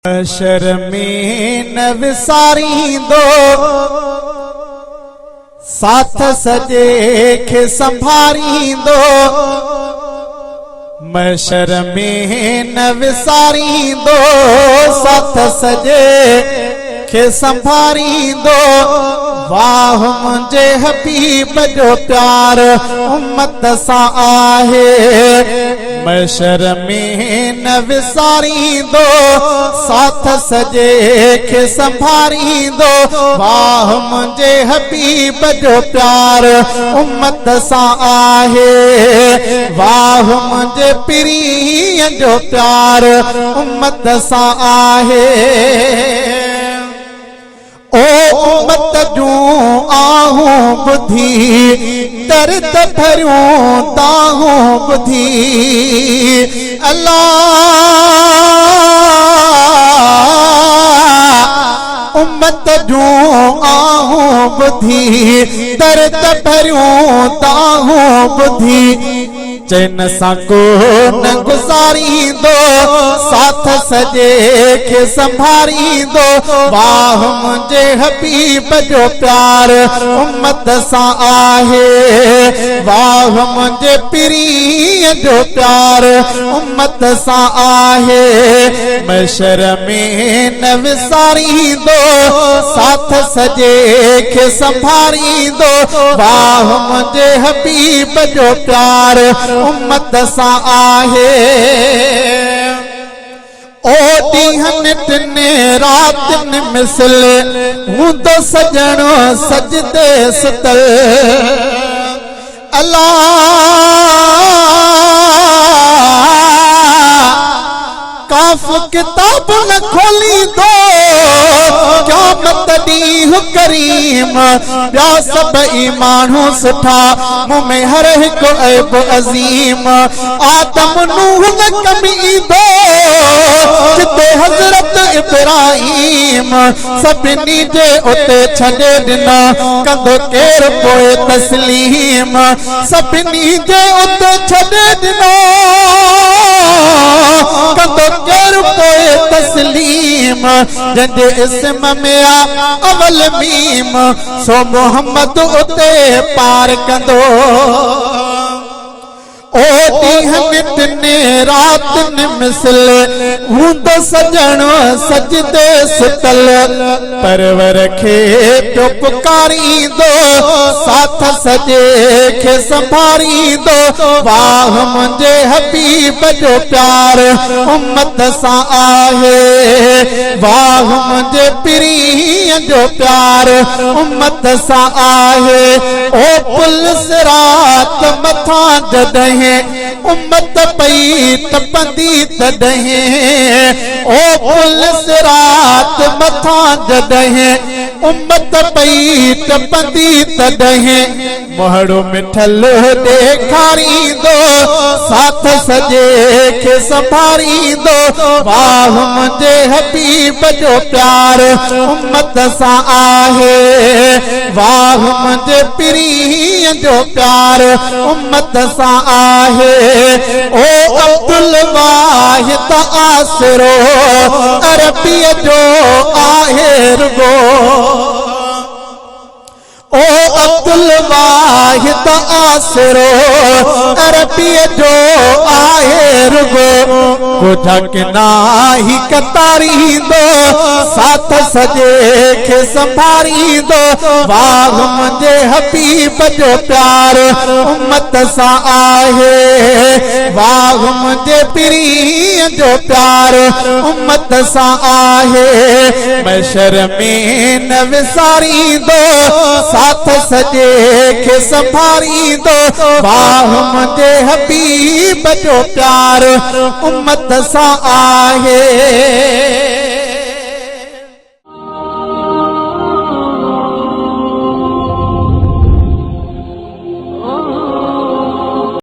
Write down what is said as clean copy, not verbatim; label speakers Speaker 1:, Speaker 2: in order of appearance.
Speaker 1: महशर में न विसारींदो साथ सजे खे संभारींदो। महशर में न विसारींदो साथ सजे खे संभारींदो। वाह मुझे हबीब जो प्यार उम्मत सा आहे। महशर में न विसारींदो साथ सजे खे संभारींदो। वाह मुझे हबीब जो प्यार उम्मत सा आहे। वाह मुझे पीरीअ जो प्यार उम्मत सा आहे। ओ उम्मत जूं आहूं बुधी दर्द भरियूं ताहूं बुधी। अल्लाह उम्मत जूं आहूं बुधी दर्द भरियूं ताहूं बुधी। चैन सां को न गुज़ारींदो साथ सजे खे संभारींदो। वाह मुझे हबीब जो प्यार उम्मत सा आहे। वाह मुझे पीरीअ जो प्यार उम्मत सा आहे। महशर में न विसारींदो साथ सजे खे संभारींदो। वाह मुझे हबीब जो प्यार उम्मत सा आहे। ओ ॾींहनि टिने रातिनि मिसल हूंदो सजणो सजदे सुतल। अल्लाह काफ किताब न खोलींदो क़यामत ॾींहुं करीम। ॿिया सभई माण्हू सुठा मूं में हर हिकु ऐब अज़ीम। आदम नूह न कमी ईंदो जिते हज़रत इब्राहीम। सभिनी जे उते छॾे ॾिना कंदो केरु पोइ तस्लीम। सभिनी जे उते छॾे ॾिना कंदो केरु पोइ तस्लीम। जंहिंजे इस्म में आ अवल मीम सो मोहम्मद उते पार कंदो। ओ ॾींहनि टिने रातिनि मिसल हूंदो सजणो सजदे सुतल। परवर खे पियो पुकारींदो साथ सजे खे संभारींदो। वाह मुझे हबीब जो प्यार उम्मत सा आहे। वाह मुझे पीरीअ जो प्यार उम्मत सा आहे। ओ पुल सिरात मथां जॾहिं उम्मत पई तपंदी तॾहिं। ओ पुल सिरात मथां जॾहिं उम्मत पई तपंदी तॾहिं। मोहड़ो मिठल ॾेखारींदो साथ सजे खे संभारींदो। वाह मुझे हबीब जो प्यार उम्मत सा आहे। वाह मुझे पीरीअ जो प्यार उम्मत सा आहे। ओ अब्दुल वाहिद आसरो अरबीअ जो आहे रुगो। ओ अब्दुल वाहिद आसरो अरबीअ जो आहे रुगो। कोठा किनाही कतारींदो साथ सजे खे संभारींदो। वाह मुझे हबीब जो प्यार उम्मत सा आहे। वाह मुझे पीरीअ जो प्यार उम्मत सा आहे। महशर में न विसारींदो साथ सजे खे संभारींदो। वाह मुझे हबीब जो प्यार उम्मत सा आहे।